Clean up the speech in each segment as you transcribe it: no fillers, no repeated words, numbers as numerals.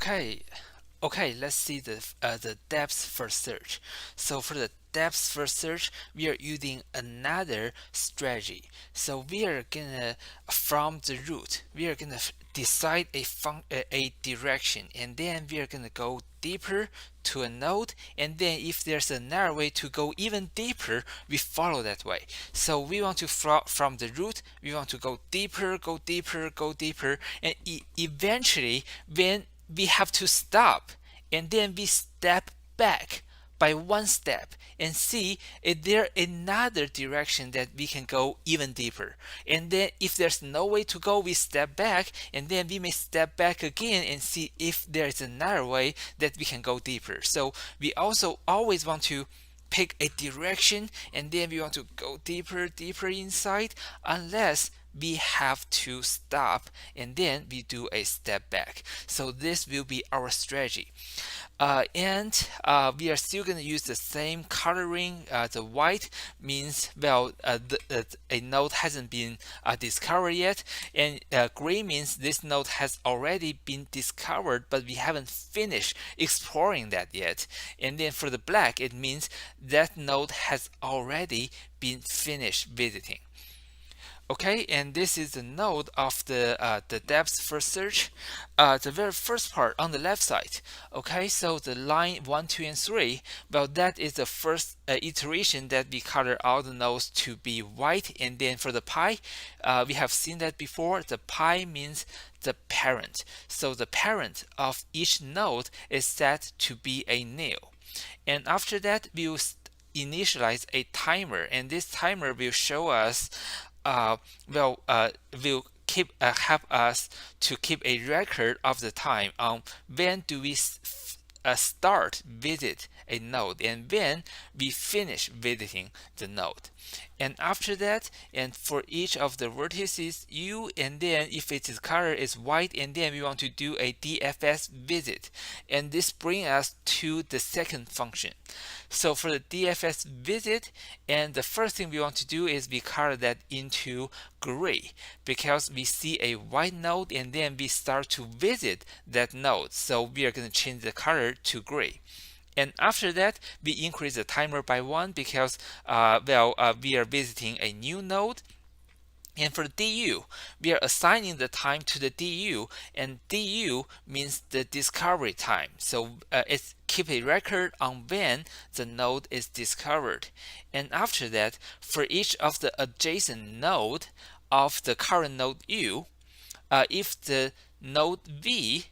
Okay, okay, let's see the depth first search. So for the depth first search, we are using another strategy. So we are gonna from the root, we are gonna decide a direction, and then we are gonna go deeper to a node, and then if there's another way to go even deeper, we follow that way. So we want to from the root, we want to go deeper, go deeper, go deeper, and eventually when we have to stop, and then we step back by one step and see is there another direction that we can go even deeper. And then if there's no way to go, we step back, and then we may step back again and see if there is another way that we can go deeper. So we also always want to pick a direction, and then we want to go deeper inside, unless we have to stop and then we do a step back. So this will be our strategy. And we are still going to use the same coloring. The white means, well, a node hasn't been discovered yet, and gray means this node has already been discovered, but we haven't finished exploring that yet. And then for the black, it means that node has already been finished visiting. Okay, and this is the node of the depth first search. The very first part on the left side. Okay, so the line 1, 2, and 3. Well, that is the first iteration that we color all the nodes to be white. And then for the pi, we have seen that before. The pi means the parent. So the parent of each node is set to be a nil. And after that, we will initialize a timer, and this timer will show us will keep help us to keep a record of the time on when do we start visit a node and when we finish visiting the node. And after that, and for each of the vertices u, and then if its color is white, and then we want to do a DFS visit, and this brings us to the second function. So for the DFS visit, and the first thing we want to do is we color that into gray, because we see a white node and then we start to visit that node, so we are going to change the color to gray. And after that, we increase the timer by 1 because we are visiting a new node. And for the DU, we are assigning the time to the DU, and DU means the discovery time. So it's keep a record on when the node is discovered. And after that, for each of the adjacent node of the current node U, if the node V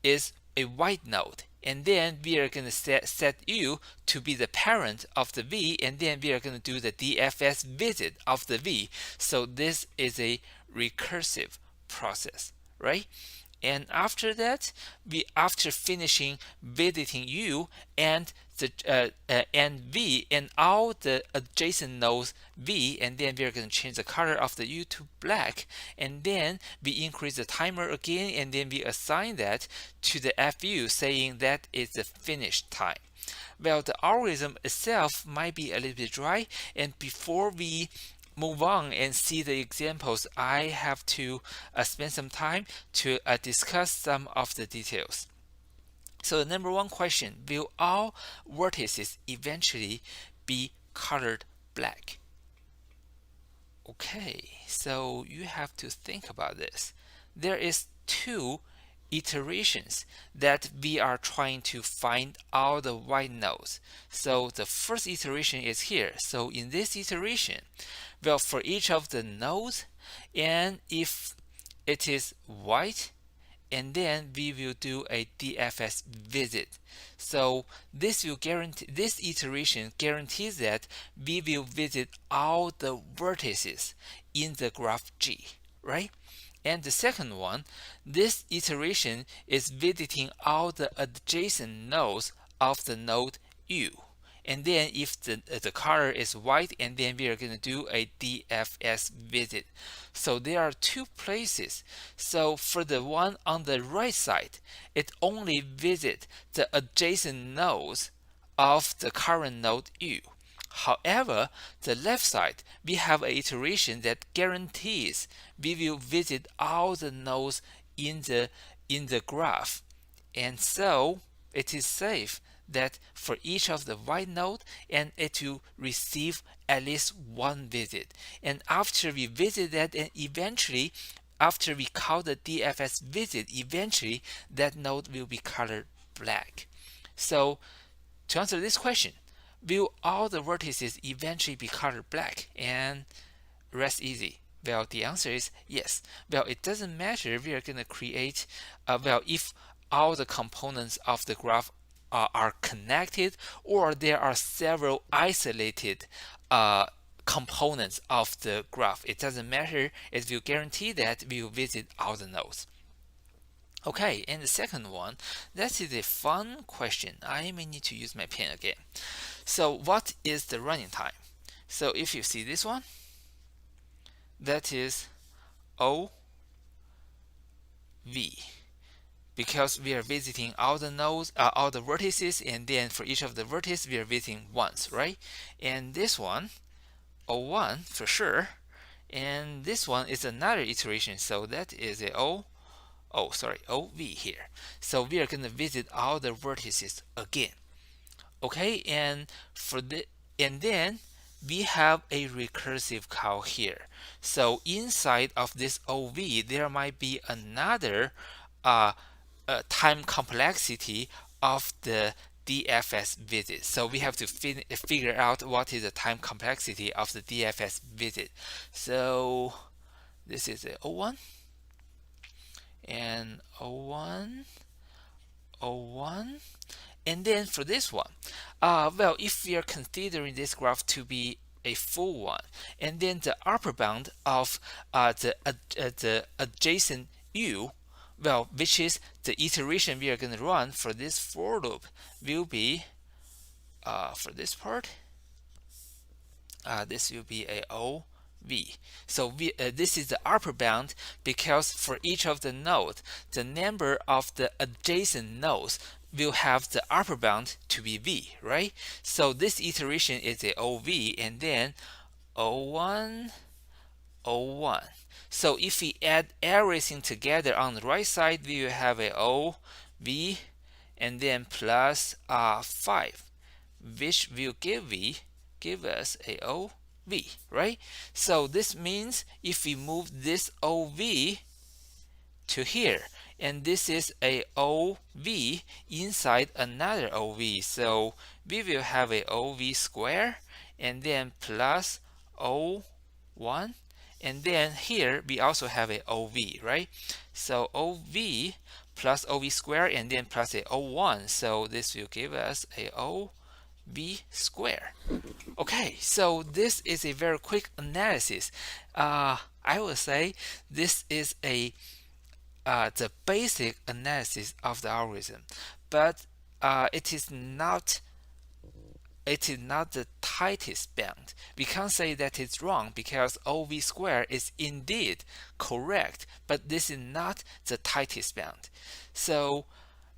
is a white node, and then we are going to set U to be the parent of the V, and then we are going to do the DFS visit of the V. So this is a recursive process, right? And after that, after finishing visiting U and and V and all the adjacent nodes V, and then we are going to change the color of the U to black, and then we increase the timer again, and then we assign that to the FU, saying that is the finish time. Well, the algorithm itself might be a little bit dry, and before we move on and see the examples, I have to spend some time to discuss some of the details. So the number one question, will all vertices eventually be colored black? Okay, so you have to think about this. There is two iterations that we are trying to find all the white nodes. So the first iteration is here. So in this iteration, well, for each of the nodes, and if it is white, and then we will do a DFS visit. So this iteration guarantees that we will visit all the vertices in the graph G, right? And the second one, this iteration is visiting all the adjacent nodes of the node U. And then if the color is white, and then we are going to do a DFS visit. So there are two places. So for the one on the right side, it only visits the adjacent nodes of the current node U. However, the left side, we have an iteration that guarantees we will visit all the nodes in the graph. And so it is safe that for each of the white node, and it will receive at least one visit. And after we visit that, and eventually after we call the DFS visit, eventually that node will be colored black. So to answer this question, will all the vertices eventually be colored black? And rest easy. Well, the answer is yes. Well, it doesn't matter. We are going to create, if all the components of the graph are connected, or there are several isolated components of the graph. It doesn't matter. It will guarantee that we will visit all the nodes. Okay, and the second one, that is a fun question. I may need to use my pen again. So what is the running time? So if you see this one, that is OV, because we are visiting all the nodes, all the vertices, and then for each of the vertices we are visiting once, right? And this one, O1 for sure, and this one is another iteration, so that is a OV here. So we are going to visit all the vertices again. Okay, and then we have a recursive call here. So inside of this OV, there might be another time complexity of the DFS visit. So we have to figure out what is the time complexity of the DFS visit. So this is a O1 and O1, O1. And then for this one, if we are considering this graph to be a full one, and then the upper bound of the adjacent U, which is the iteration we are going to run for this for loop, will be for this part. This will be a OV. So this is the upper bound, because for each of the nodes, the number of the adjacent nodes will have the upper bound to be V, right? So this iteration is a OV, and then O1, O1. So if we add everything together on the right side, we will have a OV, and then plus 5, which will give us a OV, right? So this means if we move this OV to here, and this is a OV inside another OV, so we will have a OV square, and then plus O1, and then here we also have a OV, right? So OV plus OV square, and then plus a O1, so this will give us a OV square. Okay, so this is a very quick analysis. I would say this is the basic analysis of the algorithm, but it is not the tightest bound. We can't say that it's wrong, because OV square is indeed correct, but this is not the tightest bound. So,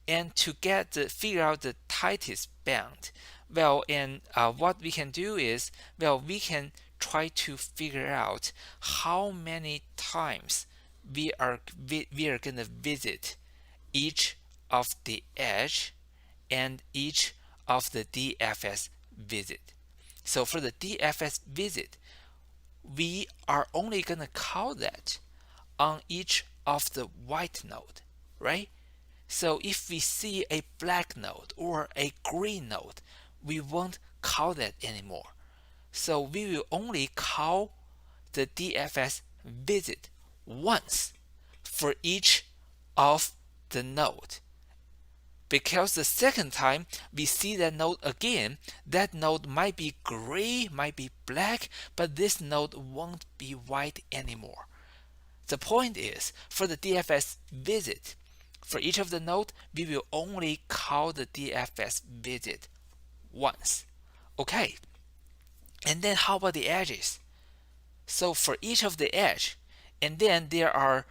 and to figure out the tightest bound, what we can do is, we can try to figure out how many times we are going to visit each of the edge and each of the DFS visit. So for the DFS visit, we are only going to call that on each of the white node, right? So if we see a black node or a green node, we won't call that anymore. So we will only call the DFS visit once for each of the node, because the second time we see that node again, that node might be gray, might be black, but this node won't be white anymore. The point is, for the DFS visit, for each of the node, we will only call the DFS visit once. Okay, and then how about the edges? So for each of the edge, and then there are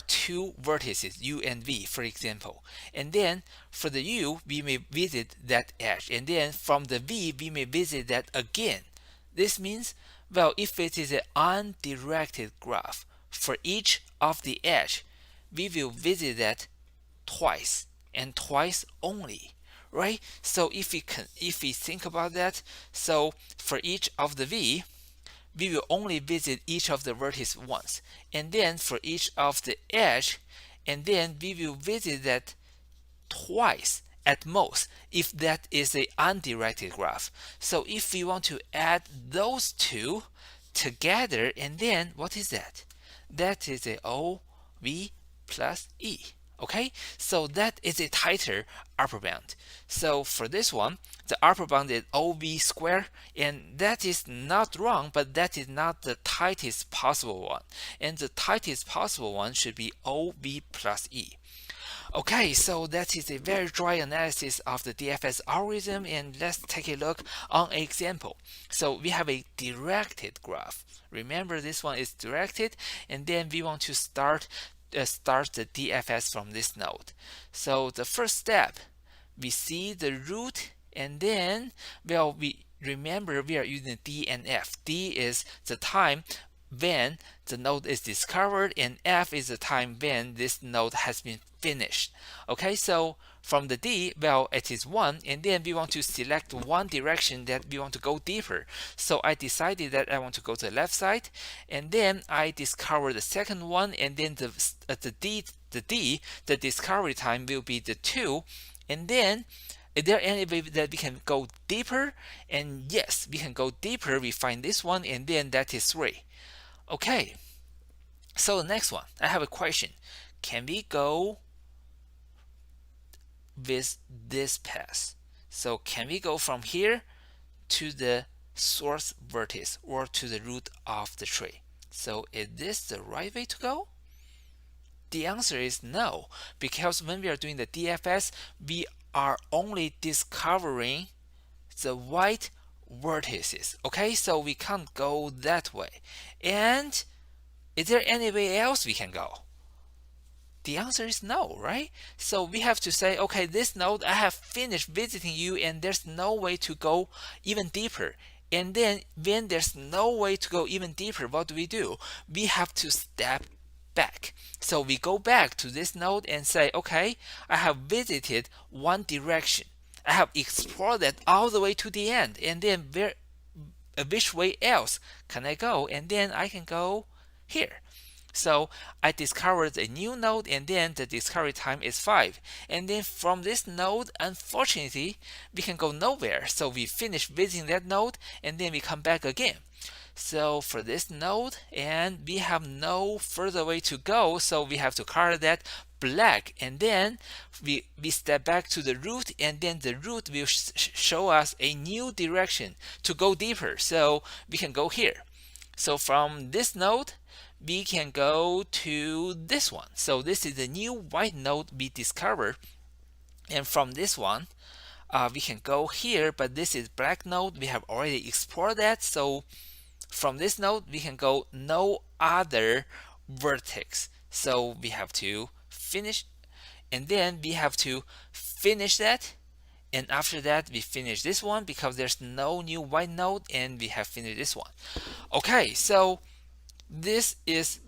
two vertices, U and V, for example. And then for the U, we may visit that edge, and then from the V, we may visit that again. This means, if it is an undirected graph, for each of the edge, we will visit that twice and twice only, right? So if we think about that, so for each of the v, we will only visit each of the vertices once, and then for each of the edge, and then we will visit that twice at most if that is a undirected graph. So if we want to add those two together, and then what is that? That is a OV plus E. Okay, so that is a tighter upper bound. So for this one, the upper bound is OV square, and that is not wrong, but that is not the tightest possible one. And the tightest possible one should be OV plus E. Okay, so that is a very dry analysis of the DFS algorithm, and let's take a look on an example. So we have a directed graph. Remember, this one is directed, and then we want to start the DFS from this node. So the first step, we see the root, and then, well, we remember we are using D and F. D is the time when the node is discovered, and F is the time when this node has been finished. Okay, so from the D, well, it is 1, and then we want to select one direction that we want to go deeper. So I decided that I want to go to the left side, and then I discover the second one, and then the discovery time will be the 2, and then is there any way that we can go deeper? And yes, we can go deeper. We find this one, and then that is 3. Okay, so the next one, I have a question. Can we go with this path? So can we go from here to the source vertex or to the root of the tree? So is this the right way to go? The answer is no, because when we are doing the DFS, we are only discovering the white vertices. Okay, so we can't go that way. And is there any way else we can go? The answer is no, right? So we have to say, okay, this node, I have finished visiting you, and there's no way to go even deeper. And then when there's no way to go even deeper, what do? We have to step back. So we go back to this node and say, okay, I have visited one direction. I have explored that all the way to the end, and then which way else can I go? And then I can go here. So I discovered a new node, and then the discovery time is 5. And then from this node, unfortunately, we can go nowhere. So we finish visiting that node, and then we come back again. So for this node, and we have no further way to go, so we have to color that black, and then we step back to the root, and then the root will show us a new direction to go deeper. So we can go here. So from this node, we can go to this one. So this is the new white node we discovered, and from this one, we can go here, but this is black node. We have already explored that. So from this node, we can go no other vertex. So we have to finish, and then we have to finish that. And after that, we finish this one because there's no new white node, and we have finished this one. Okay, so this is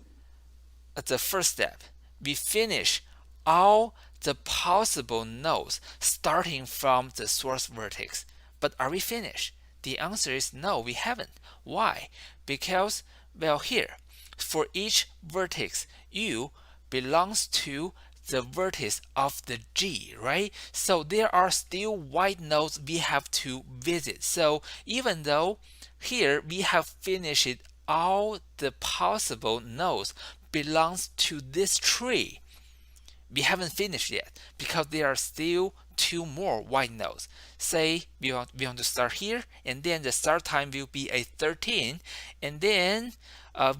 the first step. We finish all the possible nodes starting from the source vertex. But are we finished? The answer is no, we haven't. Why? Because, well, here, for each vertex, U belongs to the vertex of the G, right? So there are still white nodes we have to visit. So even though here we have finished all the possible nodes belongs to this tree, we haven't finished yet because there are still 2 more white nodes. Say we want to start here, and then the start time will be a 13, and then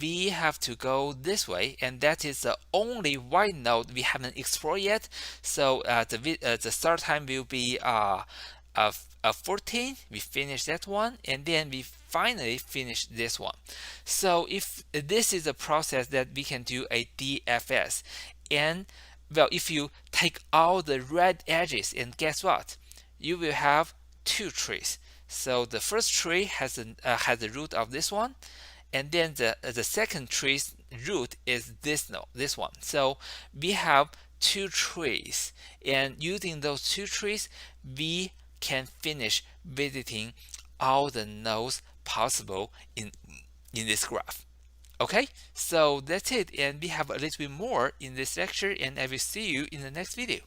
we have to go this way, and that is the only white node we haven't explored yet. So the start time will be 14. We finish that one, and then we finally finish this one. So if this is a process that we can do a DFS, and well, if you take all the red edges, and guess what? You will have 2 trees. So the first tree has the root of this one, and then the second tree's root is this one. So we have two trees, and using those two trees, we can finish visiting all the nodes possible in this graph. Okay, so that's it, and we have a little bit more in this lecture, and I will see you in the next video.